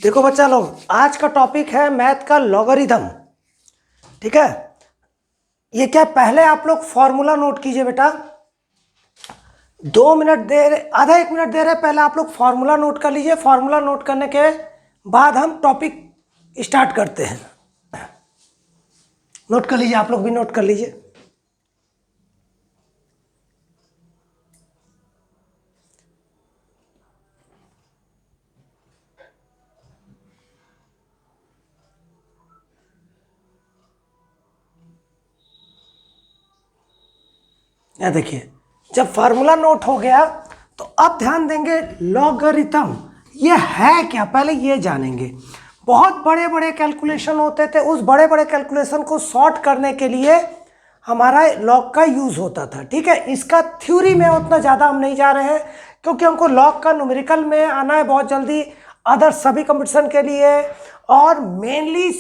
देखो बच्चा लोग, आज का टॉपिक है मैथ का लॉगरिथम। ठीक है, ये क्या, पहले आप लोग फॉर्मूला नोट कीजिए बेटा। 2 मिनट दे रहे, आधा 1 मिनट दे रहे, पहले आप लोग फॉर्मूला नोट कर लीजिए। फॉर्मूला नोट करने के बाद हम टॉपिक स्टार्ट करते हैं। नोट कर लीजिए, आप लोग भी नोट कर लीजिए। या देखिए, जब फार्मूला नोट हो गया तो अब ध्यान देंगे लॉगरिथम ये है क्या, पहले ये जानेंगे। बहुत बड़े बड़े कैलकुलेशन होते थे, उस बड़े बड़े कैलकुलेशन को सॉर्ट करने के लिए हमारा लॉग का यूज होता था। ठीक है, इसका थ्योरी में उतना ज़्यादा हम नहीं जा रहे हैं क्योंकि हमको लॉग का न्यूमेरिकल में आना है बहुत जल्दी, अदर सभी कंपटीशन के लिए, और मेनली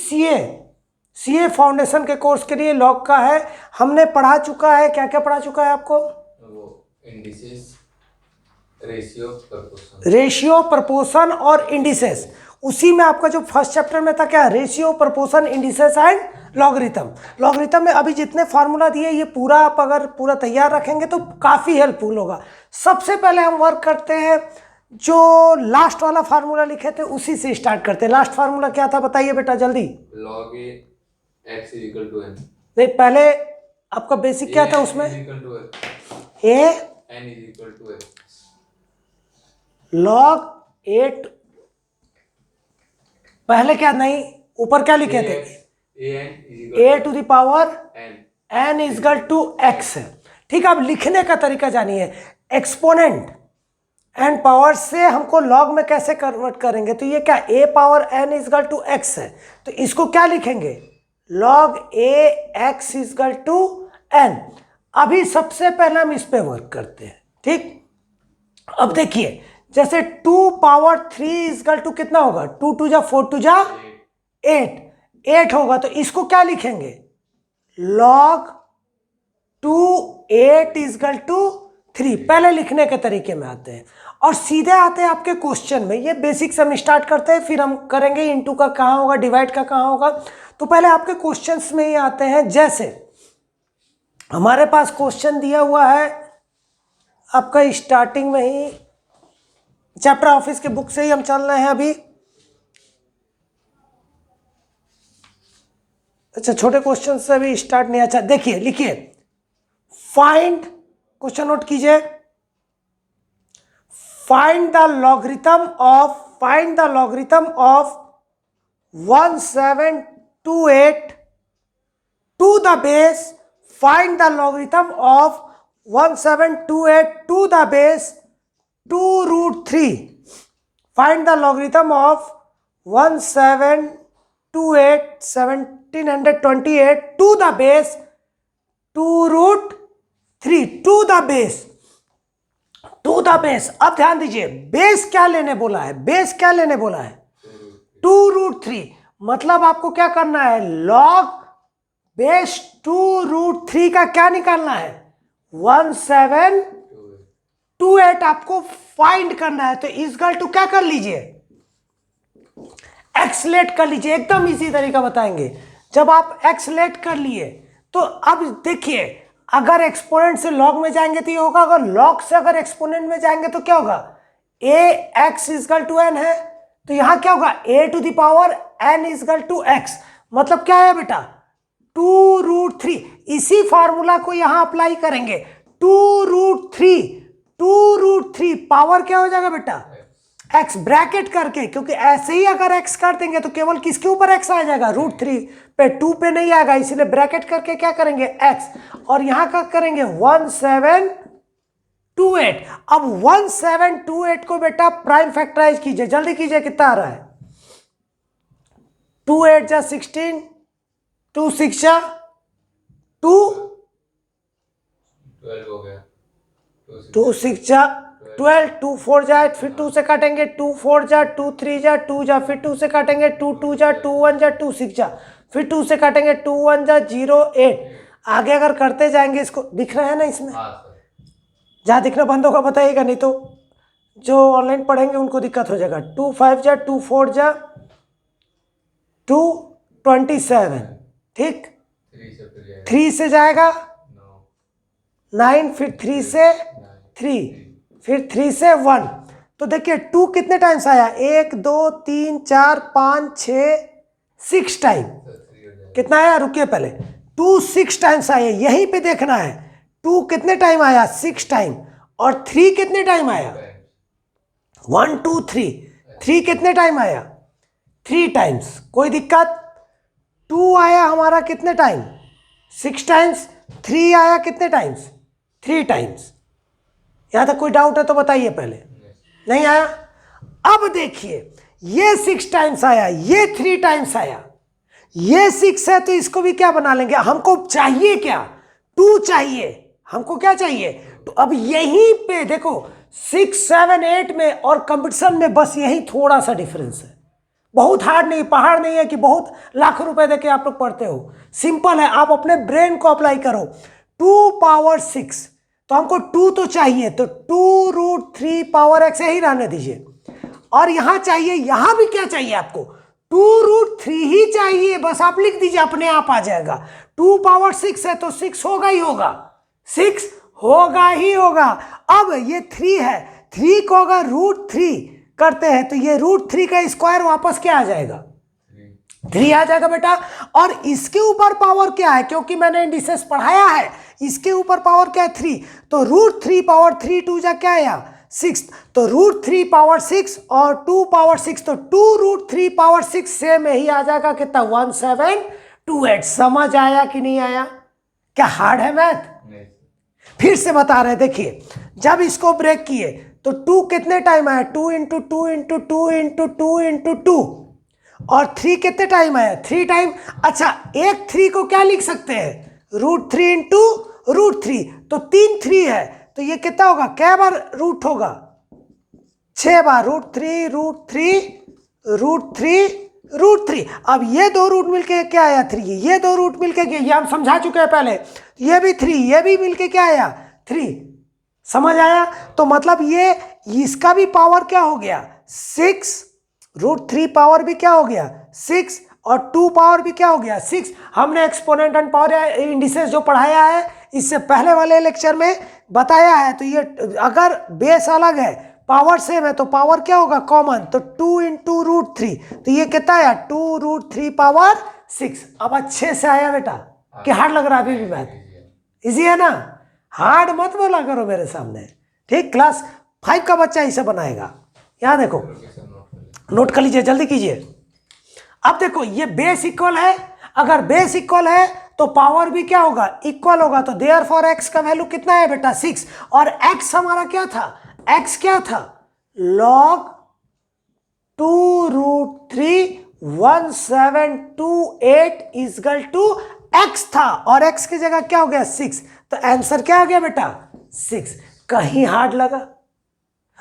सीए फाउंडेशन के कोर्स के लिए लॉग का है। हमने पढ़ा चुका है, क्या क्या पढ़ा चुका है आपको? वो इंडिसेस, रेशियो, प्रपोर्शन और इंडिसेस। उसी में आपका जो फर्स्ट चैप्टर में था क्या, ratio, proportion, indices and logarithm. Logarithm में अभी जितने फार्मूला दिए ये पूरा आप अगर पूरा तैयार रखेंगे तो काफ़ी हेल्पफुल होगा। सबसे पहले हम वर्क करते हैं, जो लास्ट वाला फार्मूला लिखे थे उसी से स्टार्ट करते हैं। लास्ट फार्मूला क्या था बताइए बेटा जल्दी। log a x equal to n। नहीं, पहले आपका बेसिक क्या था उसमें? A n equal to x log 8, पहले क्या, नहीं ऊपर क्या लिखे थे? a to the power n equal to x है। ठीक है, अब लिखने का तरीका जानिए। एक्सपोनेंट एंड पावर से हमको लॉग में कैसे कन्वर्ट करेंगे, तो ये क्या, a power n equal to x है, तो इसको क्या लिखेंगे, log a x equal to n। अभी सबसे पहले हम इस पे वर्क करते हैं। ठीक, अब देखिए, जैसे 2 पावर 3 इजगल टू कितना होगा, 2 2 जा 4 2 जा 8 होगा, तो इसको क्या लिखेंगे, log 2 8 इजगल टू 3। पहले लिखने के तरीके में आते हैं और सीधे आते हैं आपके क्वेश्चन में। ये बेसिक से हम स्टार्ट करते हैं, फिर हम करेंगे इनटू का कहाँ होगा, डिवाइड का कहाँ होगा। तो पहले आपके क्वेश्चंस में ही आते हैं। जैसे हमारे पास क्वेश्चन दिया हुआ है आपका, स्टार्टिंग में ही चैप्टर ऑफिस के बुक से ही हम चल रहे हैं अभी। अच्छा, छोटे क्वेश्चन से अभी स्टार्ट नहीं। अच्छा देखिए, लिखिए, फाइंड, क्वेश्चन नोट कीजिए, find the logarithm of 1728 to the base, find the logarithm of 1728 to the base 2√3। Find the logarithm of 1728 to the base 2√3 to the base. अब ध्यान दीजिए, बेस क्या लेने बोला है, 2√3। मतलब आपको क्या करना है, लॉग बेस 2√3 का क्या निकालना है, 1728 आपको फाइंड करना है। तो इजगल टू क्या कर लीजिए, एक्सलेट कर लीजिए। एकदम इजी तरीका बताएंगे। जब आप एक्सलेट कर लिए तो अब देखिए, अगर एक्सपोनेंट से लॉग में जाएंगे तो ये होगा, अगर लॉग से अगर एक्सपोनेंट में जाएंगे तो क्या होगा, a x equal to n है, तो यहां क्या होगा, a to the power n equal to x। मतलब क्या है बेटा, 2√3। इसी फार्मूला को यहां अप्लाई करेंगे, 2√3 पावर क्या हो जाएगा बेटा, x ब्रैकेट करके, क्योंकि ऐसे ही अगर x कर देंगे तो केवल किसके ऊपर x आ जाएगा, √3 पे, 2 पे नहीं आएगा, इसलिए ब्रैकेट करके क्या करेंगे, x, और यहां का करेंगे 1728। अब 1728 को बेटा प्राइम फैक्टराइज कीजिए, जल्दी कीजिए, कितना आ रहा है, 2 8 जा 16, 2 6 जा 2 12 हो गया, 2 6 जा 12, 2 4 जा 8, फिर 2 से काटेंगे, 2 4 जा 2 3 जा 2 जा, फिर 2 से काटेंगे, 2 2 जा 2 1 जा 2 6 जा, फिर 2 से काटेंगे, 2 1 जा 0 8। आगे अगर करते जाएंगे, इसको दिख रहा है ना इसमें, हाँ सर, जहाँ दिखना बंद होगा बताइएगा, नहीं तो जो ऑनलाइन पढ़ेंगे उनको दिक्कत हो जाएगा। 2 5 जा 2 4 जा 2 27, ठीक। 3 से फिर जाएगा 3 से जाएगा 9, 9, फिर 3 से 3, फिर 3 से 1। तो देखिए 2 कितने टाइम्स आया, 1 2 3 4 5 6 6 टाइम। तो 3 हो जाएगा कितना आया, रुकिए पहले, 2 6 टाइम्स आया, यहीं पे देखना है। 2 कितने टाइम आया, 6 टाइम। और 3 कितने टाइम आया, 1 2 3। 3 कितने टाइम आया, 3 टाइम्स। कोई दिक्कत। 2 आया हमारा कितने टाइम, 6 टाइम्स। 3 आया कितने टाइम्स, 3 टाइम्स। यहां तक कोई डाउट है तो बताइए पहले। नहीं आया। अब देखिए ये 6 टाइम्स आया, ये 3 टाइम्स आया, ये 6 है, तो इसको भी क्या बना लेंगे। हमको चाहिए क्या, 2 चाहिए। हमको क्या चाहिए, तो अब यहीं पे देखो 6 7 8 में और कंपटीशन में बस यही थोड़ा सा डिफरेंस है। बहुत हार्ड नहीं, पहाड़ नहीं है कि बहुत लाख रुपए देके आप लोग पढ़ते हो। सिंपल है, आप अपने ब्रेन को अप्लाई करो। 2 पावर 6, तो हमको 2 तो चाहिए, तो 2 रूट 3 पावर x ही रहने दीजिए। और यहां चाहिए, यहां भी क्या चाहिए आपको, 2 रूट 3 ही चाहिए, बस आप लिख दीजिए, अपने आप आ जाएगा। 2 पावर 6 है तो 6 होगा ही होगा, 6 होगा ही होगा। अब ये 3 है, 3 को अगर रूट 3 करते हैं तो ये रूट 3 का स्क्वायर वापस क्या आ जाएगा, 3 आ जाएगा बेटा। और इसके ऊपर पावर क्या है, क्योंकि मैंने इंडिसेस पढ़ाया है, इसके ऊपर पावर क्या है, 3। तो रूट 3 पावर 3 2 जा क्या आया, 6। तो रूट 3 पावर 6 और 2 पावर 6, तो 2 रूट 3 पावर 6 से में ही आ जाएगा कितना, 1728। समझ आया कि नहीं आया, क्या हार्ड है मैथ। नहीं फिर से बता रहे हैं, देखिए जब इसको ब्रेक किए तो 2 कितने टाइम आया, 2 इंटू 2 इंटू 2 इंटू 2 इंटू 2। और 3 कितने टाइम आया, 3 टाइम। अच्छा, एक 3 को क्या लिख सकते हैं, रूट 3 इंटू रूट 3। तो 3 3 है, तो ये कितना होगा, क्या बार रूट होगा, 6 बार। Root 3 root 3 root 3 root 3। अब ये 2 रूट मिलके क्या आया, 3। ये 2 रूट मिलके क्या, ये हम समझा चुके हैं पहले। ये भी 3, ये भी मिलके क्या आया, 3। समझ आया। तो मतलब ये इसका भी पावर क्या हो गया, 6। रूट 3 पावर भी क्या हो गया, 6। और 2 पावर भी क्या हो गया, 6। हमने एक्सपोनेंट एंड पावर इंडिसेस जो पढ़ाया है इससे पहले वाले लेक्चर में बताया है। तो ये अगर बेस अलग है पावर सेम है तो पावर क्या होगा, कॉमन। तो 2 इंटू रूट 3, तो ये कितना आया, 2 रूट 3 पावर 6। अब अच्छे से आया बेटा, कि हार्ड लग रहा है अभी भी बात, इजी है ना। हार्ड मत बोला करो मेरे सामने, ठीक। क्लास 5 का बच्चा इसे बनाएगा। यहाँ देखो, नोट कर लीजिए, जल्दी कीजिए। अब देखो ये बेस इक्वल है, अगर बेस इक्वल है तो पावर भी क्या होगा, इक्वल होगा। तो देयरफॉर x का वैल्यू कितना है बेटा, 6। और x हमारा क्या था, x क्या था, log 2 root 3 1728 equal to x था, और x की जगह क्या हो गया, 6। तो आंसर क्या आ गया बेटा, 6। कहीं हार्ड लगा,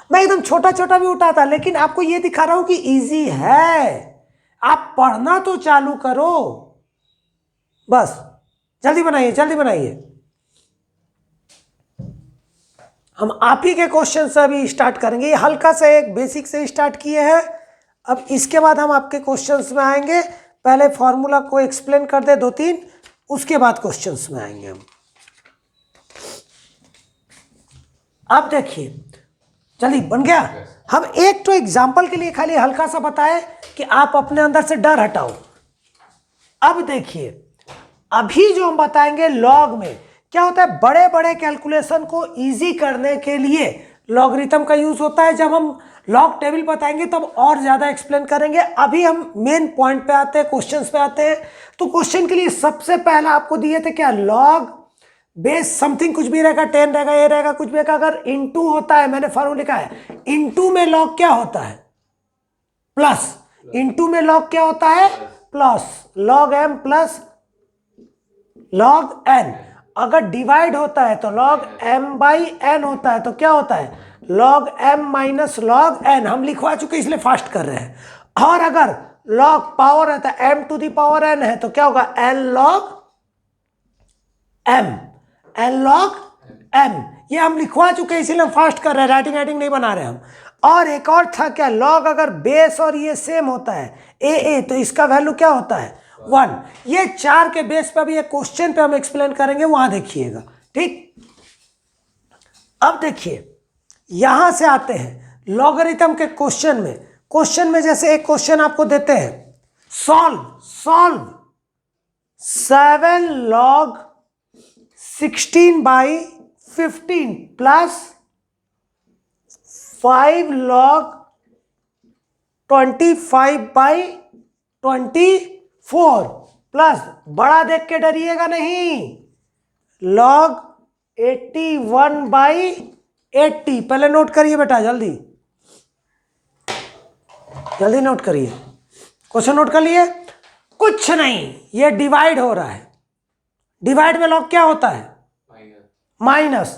मैं एकदम छोटा छोटा भी उठाता, लेकिन आपको ये दिखा रहा हूं कि इजी है। आप पढ़ना तो चालू करो, बस जल्दी बनाइए, जल्दी बनाइए। हम आप ही के क्वेश्चन से अभी स्टार्ट करेंगे। ये हल्का सा एक बेसिक से स्टार्ट किए हैं, अब इसके बाद हम आपके क्वेश्चंस में आएंगे। पहले फॉर्मूला को एक्सप्लेन कर दे 2-3, उसके बाद क्वेश्चंस में आएंगे हम। अब देखिए जल्दी बन गया। हम एक तो एग्जाम्पल के लिए खाली हल्का सा बताएं कि आप अपने अंदर से डर हटाओ। अब देखिए अभी जो हम बताएंगे लॉग में क्या होता है, बड़े बड़े कैलकुलेशन को इजी करने के लिए लॉगरिथम का यूज होता है। जब हम लॉग टेबल बताएंगे तब और ज्यादा एक्सप्लेन करेंगे। अभी हम मेन पॉइंट पे आते हैं, क्वेश्चंस पे आते हैं। तो क्वेश्चन के लिए सबसे पहला आपको दिए थे क्या, लॉग बेस समथिंग, कुछ भी रहेगा, 10 रहेगा, ये रहेगा, कुछ भी रहेगा। अगर इनटू होता है, मैंने फॉर्मूला लिखा है, इनटू में लॉग क्या होता है, प्लस। इनटू में लॉग क्या होता है, plus. Log m plus log n। अगर डिवाइड होता है तो लॉग m बाई n होता है, तो क्या होता है, log m minus log n। हम लिखवा चुके इसलिए फास्ट कर रहे हैं। और अगर लॉग पावर है तो m to the power n है, तो क्या होगा, n log m, n log m। ये हम लिखवा चुके हैं इसलिए हम फास्ट कर रहे हैं, राइटिंग नहीं बना रहे हम। और एक और था क्या, लॉग अगर बेस और ये सेम होता है ए तो इसका वैल्यू क्या होता है 1। ये 4 के बेस पे अभी एक क्वेश्चन पे हम एक्सप्लेन करेंगे, वहां देखिएगा। ठीक, अब देखिए यहां से आते हैं लॉगरिथम के क्वेश्चन में। क्वेश्चन में जैसे एक क्वेश्चन आपको देते हैं, solve 7 log 16/15 plus 5 log 25/24 plus, बड़ा देख के डरिएगा नहीं, log 81/80। पहले नोट करिए बेटा, जल्दी जल्दी नोट करिए। क्वेश्चन नोट कर लिए? कुछ नहीं, ये डिवाइड हो रहा है। डिवाइड में लॉग क्या होता है माइनस,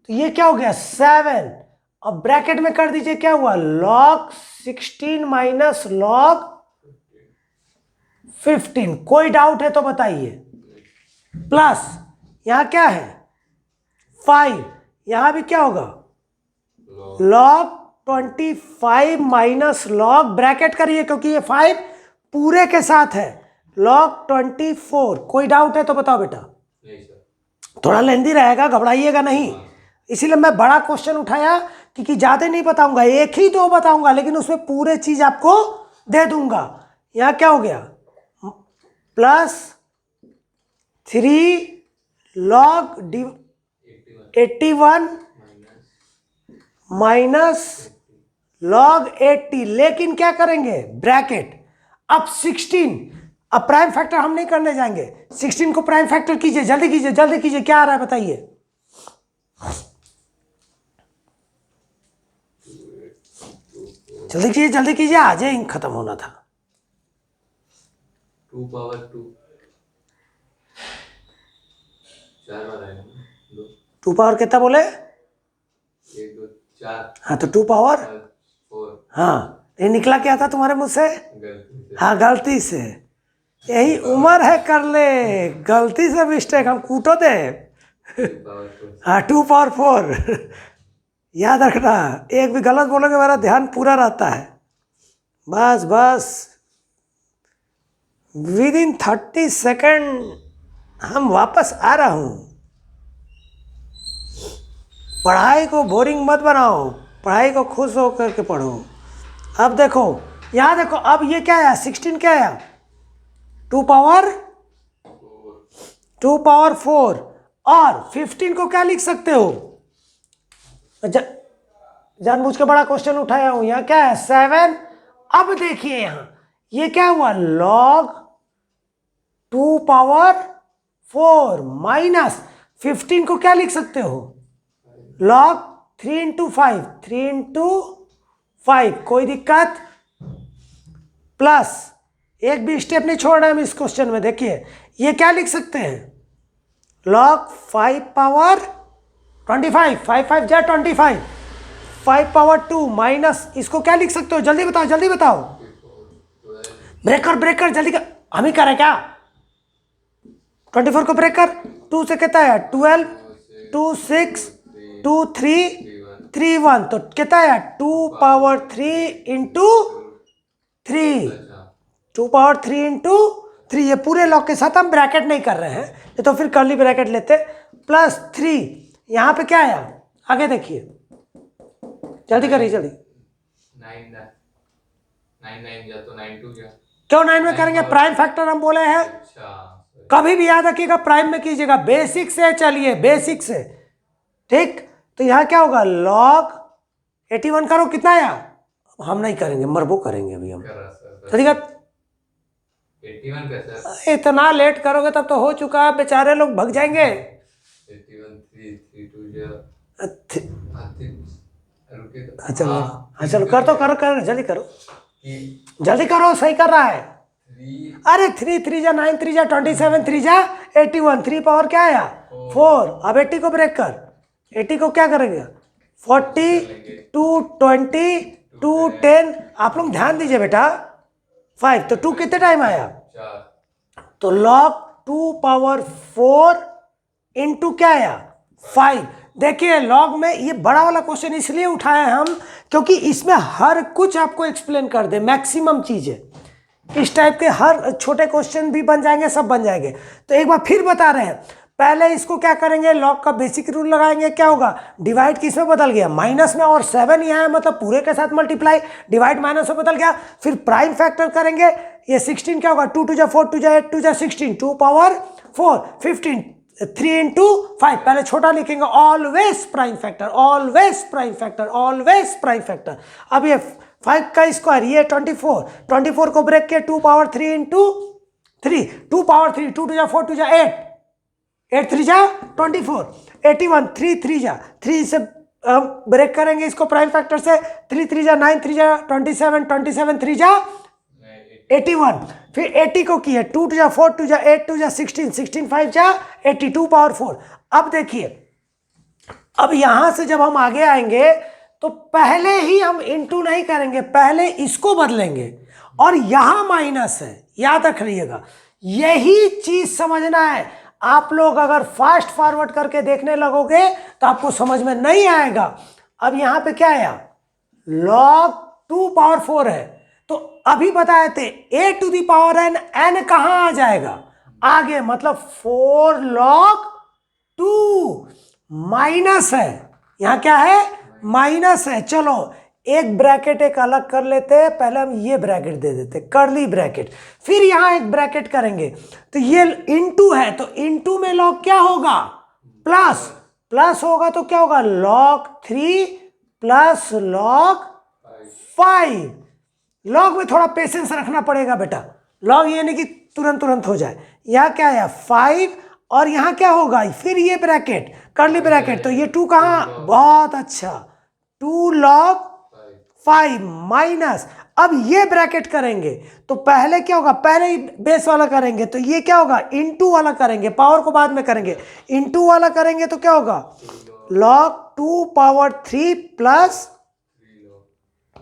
तो ये क्या हो गया 7। अब ब्रैकेट में कर दीजिए, क्या हुआ log 16 माइनस log 15। कोई डाउट है तो बताइए। प्लस यहां क्या है 5, यहां भी क्या होगा log 25 माइनस log, ब्रैकेट करिए क्योंकि ये 5 पूरे के साथ है, log 24। कोई डाउट है तो बताओ बेटा। नहीं सर। थोड़ा लेंदी रहेगा, घबराइएगा नहीं, इसीलिए मैं बड़ा क्वेश्चन उठाया, क्योंकि ज़्यादा नहीं बताऊंगा, एक ही दो बताऊंगा, लेकिन उसमें पूरे चीज आपको दे दूंगा। यहाँ क्या हो गया प्लस 3 log 81 माइनस log 80, लेकिन क्या करेंगे ब्रैकेट। अब 16, अब प्राइम फैक्टर हम नहीं करने जाएंगे, 16 को प्राइम फैक्टर कीजिए, जल्दी कीजिए जल्दी कीजिए, क्या आ रहा है बताइए। जल्दी कीजिए, आज ही खत्म होना था। 2 पावर 2 4 बार आएगा ना, 2 पावर कितना बोले 1 2 4। हाँ तो 2 पावर 4 हाँ, ये निकला क्या था तुम्हारे मुंह से? गलती से। हाँ गलती से, यही उम्र है कर ले, गलती से मिस्टेक हम कूटो दे। 2 पावर 4 हाँ 2 पावर 4 याद रखना, एक भी गलत बोलोगे मेरा ध्यान पूरा रहता है। बस बस विद इन 30 सेकेंड हम वापस आ रहा हूँ। पढ़ाई को बोरिंग मत बनाओ, पढ़ाई को खुश होकर के पढ़ो। अब देखो यहाँ देखो, अब ये क्या है 16 क्या है 2 पावर 4, और 15 को क्या लिख सकते हो, जानबूझ के बड़ा क्वेश्चन उठाया हूं। यहाँ क्या है 7। अब देखिए यहाँ ये क्या हुआ log 2 पावर 4 माइनस 15 को क्या लिख सकते हो log 3 इंटू 5, कोई दिक्कत। प्लस एक भी स्टेप नहीं छोड़ रहे हम इस क्वेश्चन में। देखिए ये क्या लिख सकते हैं log 5 पावर 25, 5 5 जा 25, 5 पावर 2 माइनस, इसको क्या लिख सकते हो जल्दी बताओ। ब्रेकर जल्दी कर, हम ही करें क्या 24 को ब्रेकर 2 से कितना है 12, 2 6, 2 3 3 1, तो कितना है 2 पावर 3 इंटू 3, 2 पावर 3 इंटू 3। ये पूरे लॉग के साथ हम ब्रैकेट नहीं कर रहे हैं, तो फिर कर्ली ब्रैकेट लेते, प्लस 3। यहाँ पे क्या आया आगे देखिए, जल्दी करिए 9 9 जा तो 9 2 जा। क्यों 9 में करेंगे, प्राइम फैक्टर हम बोले हैं। अच्छा कभी भी याद रखिएगा प्राइम में कीजिएगा, बेसिक से चलिए, बेसिक से। ठीक, तो यहाँ क्या होगा log 81 करो, कितना आया हम नहीं करेंगे, मरबो करेंगे अभी हम। कर रहा सर। ठीक है 81 का सर, इतना लेट करोगे तब तो हो चुका है, बेचारे लोग भग जाएंगे। 81 3 3 2 जा। रुके तो हाँ चलो, हाँ चलो करो जल्दी करो, कि जल्दी करो, सही कर रहा है। 3 अरे 3 3 जा 9, 3 जा 27, 3 जा 81, 3 पावर क्या आया 4। अब 80 को ब्रेक कर, 80 को क्या करेंगे 40, 2 20, 2 10, आप लोग ध्यान दीजिए बेटा 5, तो 2 कितने टाइम आया 4 तो log 2 पावर 4 इंटू क्या आया 5। देखिए लॉग में ये बड़ा वाला क्वेश्चन इसलिए उठाए हम क्योंकि इसमें हर कुछ आपको एक्सप्लेन कर दे, मैक्सिमम चीजें। इस टाइप के हर छोटे क्वेश्चन भी बन जाएंगे, सब बन जाएंगे। तो एक बार फिर बता रहे हैं, पहले इसको क्या करेंगे, लॉग का बेसिक रूल लगाएंगे, क्या होगा, डिवाइड किस में बदल गया, माइनस में, और 7 यहाँ है मतलब पूरे के साथ मल्टीप्लाई, डिवाइड माइनस में बदल गया। फिर प्राइम फैक्टर करेंगे, ये 16 क्या होगा, 2 2 जा 4 2 जा 8 2 जा 16, 2 पावर 4 15, 3 इंटू 5, पहले छोटा लिखेंगे, always prime factor, always prime factor, always prime factor. अब ये 5 का स्क्वायर, ये 24 को ब्रेक किया, 2 पावर 3 इंटू 3, 2 पावर 3, 2 2 जा 4 2 जा 8, 8 3 जा 24, 81, 3 3 जा 3 से ब्रेक करेंगे इसको प्राइम फैक्टर से, 3 3 जा 9 3 जा 27, 27 3 जा 81, फिर 80 को किया, 2 2 जा 4 2 जा 8 2 जा 16, 16 5 जा 82 पावर 4। अब देखिए, अब यहां से जब हम आगे आएंगे तो पहले ही हम इंटू नहीं करेंगे, पहले इसको बदलेंगे, और यहां माइनस है, याद रखिएगा। यही चीज समझना है। आप लोग अगर फास्ट फॉरवर्ड करके देखने लगोगे तो आपको समझ में नहीं आएगा। अब यहां पे क्या है, log 2 पावर 4 है, तो अभी बताए थे a to the power n, n कहां आ जाएगा, आगे, मतलब 4 log 2 माइनस है, यहां क्या है, माइनस है। चलो एक ब्रैकेट एक अलग कर लेते हैं, पहले हम ये ब्रैकेट दे देते, कर्ली ब्रैकेट, फिर यहां एक ब्रैकेट करेंगे, तो ये इंटू है, तो इंटू में लॉग क्या होगा, प्लस, प्लस होगा तो क्या होगा, log 3 प्लस log 5। लॉग में थोड़ा पेशेंस रखना पड़ेगा बेटा, लॉग ये नहीं कि तुरंत तुरंत हो जाए। यहाँ क्या है 5, और यहाँ क्या होगा, फिर ये ब्रैकेट कर्ली ब्रैकेट, तो ये 2 कहाँ, बहुत अच्छा, 2 log 5 माइनस, अब ये ब्रैकेट करेंगे तो पहले क्या होगा, पहले ही बेस वाला करेंगे, तो ये क्या होगा, इंटू वाला करेंगे, पावर को बाद में करेंगे, इंटू वाला करेंगे तो क्या होगा, log 2 पावर 3 प्लस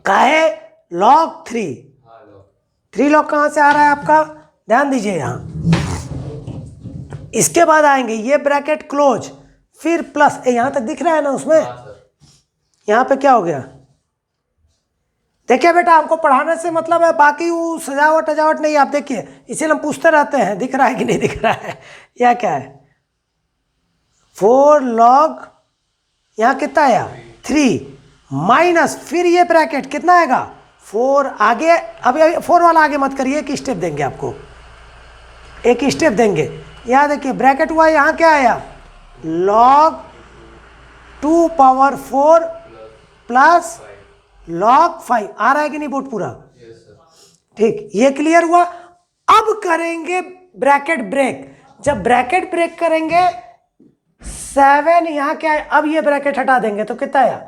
का है log 3, 3 log कहां से आ रहा है आपका, ध्यान दीजिए यहां। इसके बाद आएंगे ये ब्रैकेट क्लोज, फिर प्लस, यहां तक दिख रहा है ना उसमें, यहां पे क्या हो गया, देखिए बेटा हमको पढ़ाने से मतलब है, बाकी वो सजावट अजावट नहीं, आप देखिए इसीलिए हम पूछते रहते हैं दिख रहा है कि नहीं दिख रहा है। यह क्या है, 4 log, यहाँ कितना आया 3 माइनस, फिर ये ब्रैकेट कितना आएगा 4, आगे अभी 4 वाला आगे मत करिए, एक स्टेप देंगे आपको, एक स्टेप देंगे। यहाँ देखिए ब्रैकेट हुआ, यहाँ क्या आया log 2 पावर 4 प्लस log 5, आ रहा है कि नहीं बोर्ड पूरा, ठीक, ये क्लियर हुआ। अब करेंगे ब्रैकेट ब्रेक, जब ब्रैकेट ब्रेक करेंगे 7, यहाँ क्या है, अब ये ब्रैकेट हटा देंगे तो कितना आया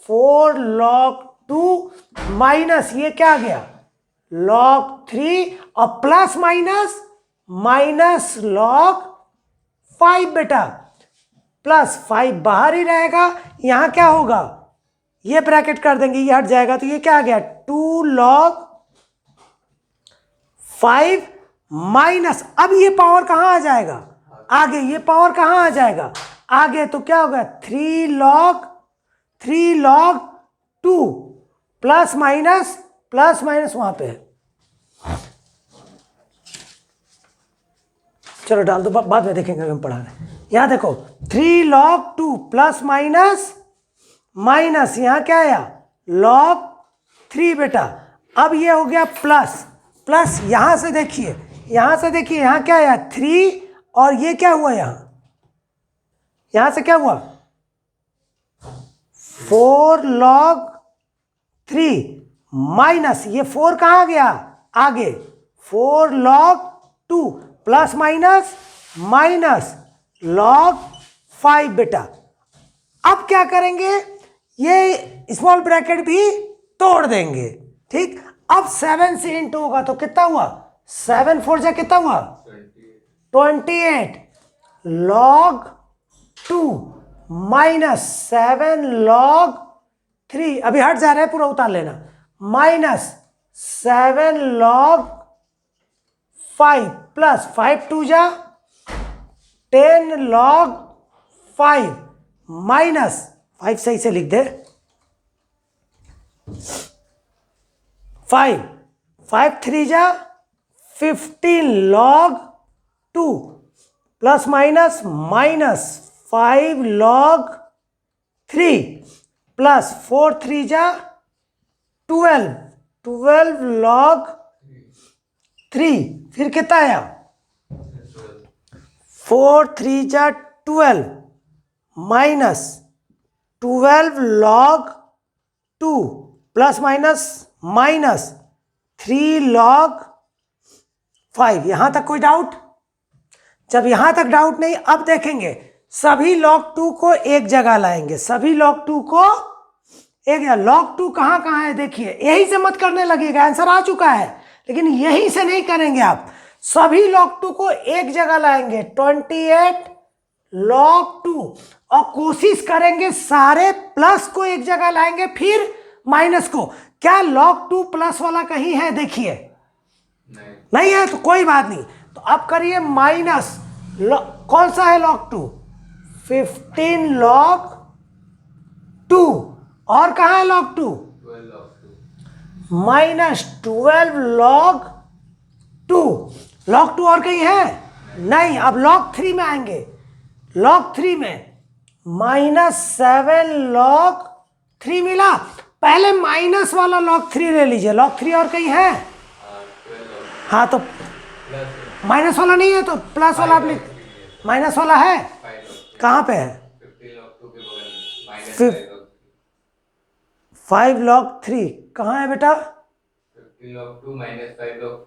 4 log 2 माइनस, ये क्या आ गया log 3, और प्लस माइनस माइनस log 5 बेटा, प्लस 5 बाहर ही रहेगा, यहाँ क्या होगा, ये ब्रैकेट कर देंगे, ये हट जाएगा, तो ये क्या आ गया 2 log 5 माइनस, अब ये पावर कहां आ जाएगा, आगे, ये पावर कहां आ जाएगा आगे, तो क्या होगा 3 log 2 प्लस माइनस वहां पे है, चलो डाल दो, बाद में देखेंगे हम पढ़ा रहे। यहां देखो 3 log 2 प्लस माइनस, यहां क्या आया log 3 बेटा, अब ये हो गया प्लस, यहां से देखिए, यहां क्या आया 3, और ये क्या हुआ, यहां से क्या हुआ 4 log 3 माइनस, ये 4 कहां गया आगे, 4 log 2 प्लस माइनस log 5 बेटा। अब क्या करेंगे, ये स्मॉल ब्रैकेट भी तोड़ देंगे, ठीक। अब 7 से इंटू होगा तो कितना हुआ, 7 4 जा कितना हुआ 28 log 2 माइनस 7 log 3, अभी हट जा रहा है पूरा उतार लेना, माइनस 7 log 5 प्लस 5 2 जा 10 log 5 माइनस 5 सही से लिख दे, 5 5 3 जा 15 log 2 plus minus minus 5 log 3 plus 4 3 जा 12 log 3, फिर कितना आया 4 3 जा 12 minus 12 log 2 plus minus minus 3 log 5। यहां तक कोई डाउट? जब यहां तक डाउट नहीं, अब देखेंगे सभी log 2 को एक जगह लाएंगे, सभी log 2 को एक जगह। log 2 कहां कहां है देखिए, यही से मत करने लगेगा, आंसर आ चुका है, लेकिन यहीं से नहीं करेंगे आप, सभी log 2 को एक जगह लाएंगे 28 log 2 और कोशिश करेंगे सारे प्लस को एक जगह लाएंगे, फिर माइनस को। क्या log 2 प्लस वाला कहीं है देखिए? नहीं है तो कोई बात नहीं, तो अब करिए माइनस, कौन सा है log 2? 15 log 2, और कहाँ है log 2? Minus 12 log 2। log 2 और कहीं है? नहीं। अब log 3 में आएंगे, log 3 में माइनस 7 log 3 मिला, पहले माइनस वाला log 3 ले लीजिए, log 3 और कहीं है? हाँ तो माइनस वाला नहीं है तो प्लस वाला आप लिख, माइनस वाला है कहाँ पे है? 5 log 3 कहाँ है बेटा? 15 log 2 minus 5 log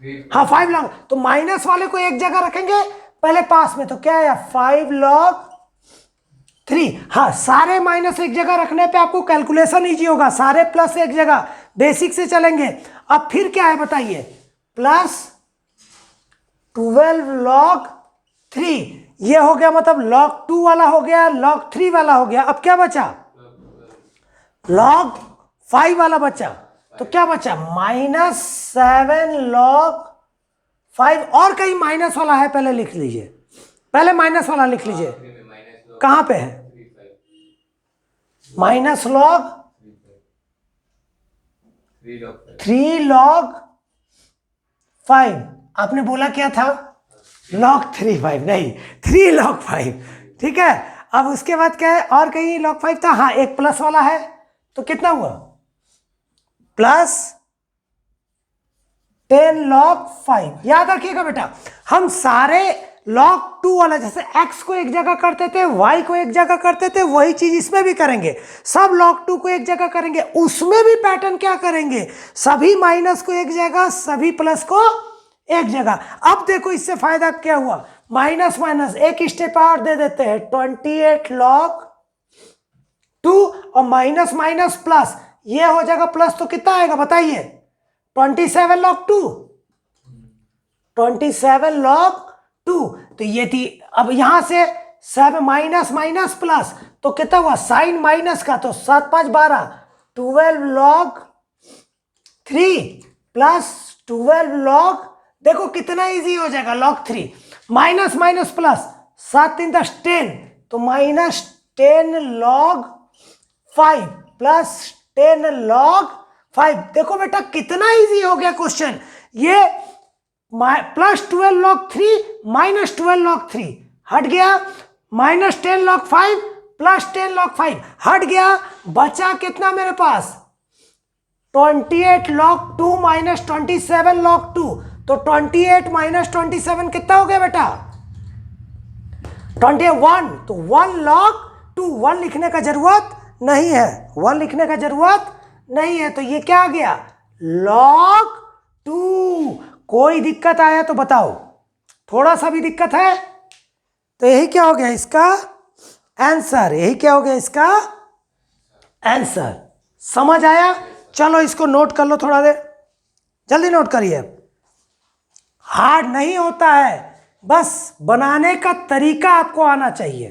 3। हाँ 5 log, तो माइनस वाले को एक जगह रखेंगे पहले पास में, तो क्या है 5 log 3। हाँ सारे माइनस एक जगह रखने पे आपको कैलकुलेशन ईजी होगा, सारे प्लस एक जगह, बेसिक से चलेंगे। अब फिर क्या है बताइए, प्लस 12 log 3, ये हो गया, मतलब log 2 वाला हो गया, log 3 वाला हो गया। अब क्या बचा? log 5 वाला बचा, तो क्या बचा माइनस 7 log 5, और कहीं माइनस वाला है पहले लिख लीजिए, पहले माइनस वाला लिख लीजिए, कहां पे है? Minus log 3 log 5। आपने बोला क्या था? log 3 5 नहीं, 3 log 5, ठीक है। अब उसके बाद क्या है, और कहीं log 5 था? हाँ एक प्लस वाला है, तो कितना हुआ? Plus 10 log 5। याद रखिएगा बेटा, हम सारे log 2 वाला, जैसे x को एक जगह करते थे, y को एक जगह करते थे, वही चीज इसमें भी करेंगे, सब log 2 को एक जगह करेंगे। उसमें भी पैटर्न क्या करेंगे, सभी माइनस को एक जगह, सभी प्लस को एक जगह। अब देखो इससे फायदा क्या हुआ, माइनस माइनस एक स्टेप और दे देते हैं, 28 log 2 और माइनस माइनस प्लस, ये हो जाएगा प्लस, तो कितना आएगा बताइए? 27 log 2, 27 log 2। तो ये थी, अब यहां से 7 माइनस माइनस प्लस, तो कितना हुआ साइन माइनस का, तो 7 5 12, 12 log 3 प्लस 12 log, देखो कितना इजी हो जाएगा, log 3 माइनस माइनस प्लस, 7 3 10 10, तो माइनस 10 log 5 प्लस 10 log 5। देखो बेटा कितना इजी हो गया क्वेश्चन, ये प्लस 12 log 3 माइनस 12 log 3 हट गया, माइनस 10 log 5 प्लस 10 log 5 हट गया, बचा कितना मेरे पास? 28 log 2 माइनस 27 log 2, तो 28 माइनस 27 कितना हो गया बेटा? 21। तो 1 log 2, 1 लिखने का जरूरत नहीं है, 1 लिखने का जरूरत नहीं है, तो ये क्या आ गया log 2। कोई दिक्कत आया तो बताओ, थोड़ा सा भी दिक्कत है? तो यही क्या हो गया इसका आंसर, यही क्या हो गया इसका आंसर। समझ आया? चलो इसको नोट कर लो, थोड़ा देर जल्दी नोट करिए। हार्ड नहीं होता है, बस बनाने का तरीका आपको आना चाहिए,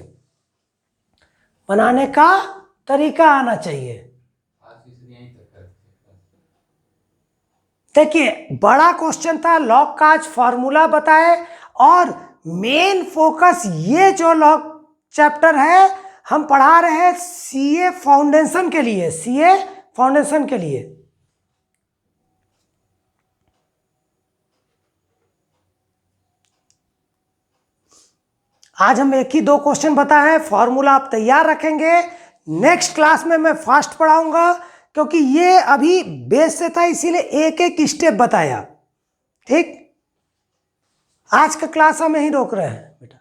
बनाने का तरीका आना चाहिए। देखिए बड़ा क्वेश्चन था, लॉग का आज फॉर्मूला बताए, और मेन फोकस ये जो लॉग चैप्टर है हम पढ़ा रहे हैं सीए फाउंडेशन के लिए, सीए फाउंडेशन के लिए। आज हम एक ही 2 क्वेश्चन बताए हैं, फॉर्मूला आप तैयार रखेंगे। नेक्स्ट क्लास में मैं फास्ट पढ़ाऊंगा, क्योंकि ये अभी बेस से था, इसीलिए एक एक स्टेप बताया। ठीक, आज का क्लास हम यहीं रोक रहे हैं बेटा।